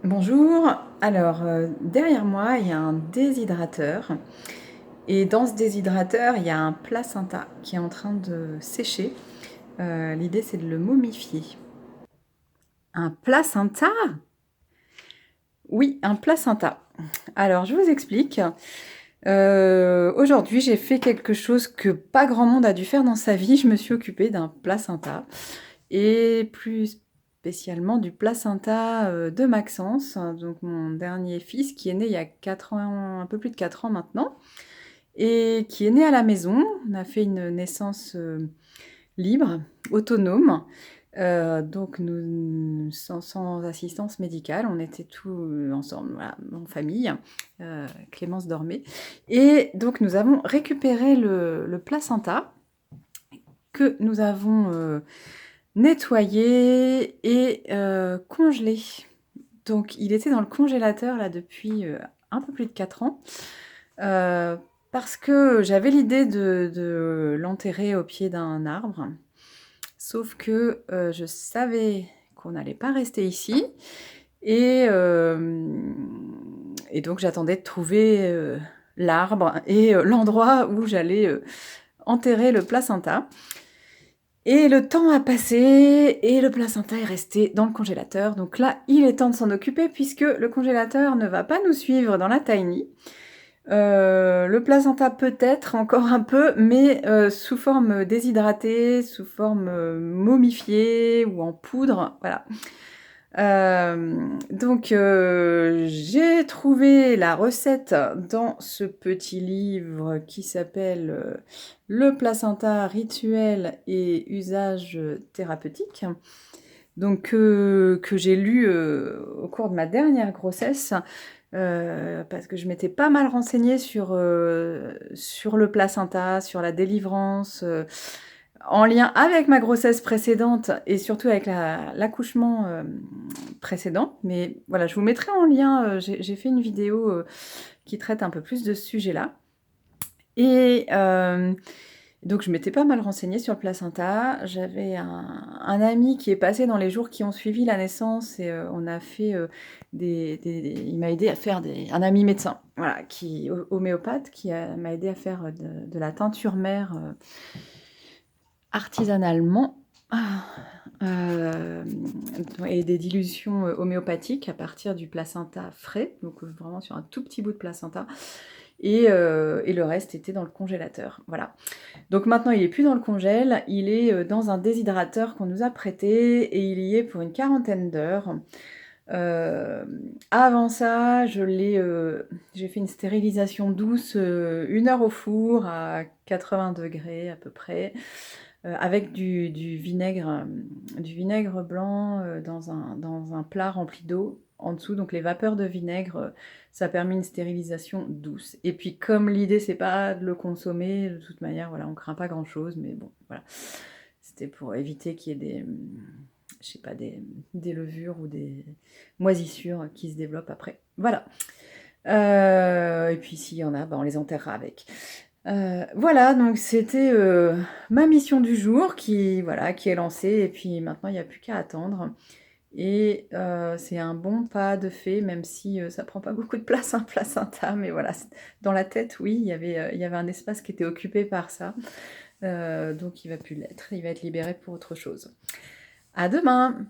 Bonjour, alors derrière moi il y a un déshydrateur et dans ce déshydrateur il y a un placenta qui est en train de sécher. L'idée c'est de le momifier. Un placenta? Oui, un placenta. Alors je vous explique. Aujourd'hui j'ai fait quelque chose que pas grand monde a dû faire dans sa vie. Je me suis occupée d'un placenta et plus spécialement du placenta de Maxence, donc mon dernier fils qui est né il y a 4 ans, un peu plus de 4 ans maintenant, et qui est né à la maison. On a fait une naissance libre, autonome, donc nous, sans assistance médicale, on était tous ensemble, voilà, en famille. Clémence dormait. Et donc nous avons récupéré le placenta que nous avons nettoyé et congelé. Donc il était dans le congélateur là depuis un peu plus de 4 ans. Parce que j'avais l'idée de l'enterrer au pied d'un arbre. Sauf que je savais qu'on n'allait pas rester ici. Et, et donc j'attendais de trouver l'arbre et l'endroit où j'allais enterrer le placenta. Et le temps a passé et le placenta est resté dans le congélateur. Donc là, il est temps de s'en occuper puisque le congélateur ne va pas nous suivre dans la tiny. Le placenta peut-être encore un peu, mais sous forme déshydratée, sous forme momifiée ou en poudre, voilà. Donc j'ai trouvé la recette dans ce petit livre qui s'appelle Le placenta rituel et usage thérapeutique, donc que j'ai lu au cours de ma dernière grossesse. Parce que je m'étais pas mal renseignée sur le placenta, sur la délivrance, en lien avec ma grossesse précédente et surtout avec l'accouchement précédent. Mais voilà, je vous mettrai en lien, j'ai fait une vidéo qui traite un peu plus de ce sujet-là. Et donc je m'étais pas mal renseignée sur le placenta. J'avais un ami qui est passé dans les jours qui ont suivi la naissance et on a fait il m'a aidé à faire un ami médecin, voilà, qui homéopathe, m'a aidé à faire de la teinture mère artisanalement. Euh, et des dilutions homéopathiques à partir du placenta frais, donc vraiment sur un tout petit bout de placenta, et le reste était dans le congélateur. Voilà. Donc maintenant, il n'est plus dans le congèle, il est dans un déshydrateur qu'on nous a prêté et il y est pour une 40aine d'heures. Avant ça, j'ai fait une stérilisation douce, 1 heure au four à 80 degrés à peu près, avec du vinaigre blanc dans un plat rempli d'eau en dessous. Donc les vapeurs de vinaigre, ça permet une stérilisation douce. Et puis comme l'idée c'est pas de le consommer, de toute manière, voilà, on craint pas grand chose, mais bon, voilà. C'était pour éviter qu'il y ait je sais pas, des levures ou des moisissures qui se développent après. Voilà. Et puis s'il y en a, on les enterrera avec. Voilà, donc c'était ma mission du jour qui est lancée. Et puis maintenant, il n'y a plus qu'à attendre. Et c'est un bon pas de fait, même si ça prend pas beaucoup de place, un placenta. Mais voilà, dans la tête, oui, il y avait un espace qui était occupé par ça. Donc il va plus l'être. Il va être libéré pour autre chose. À demain!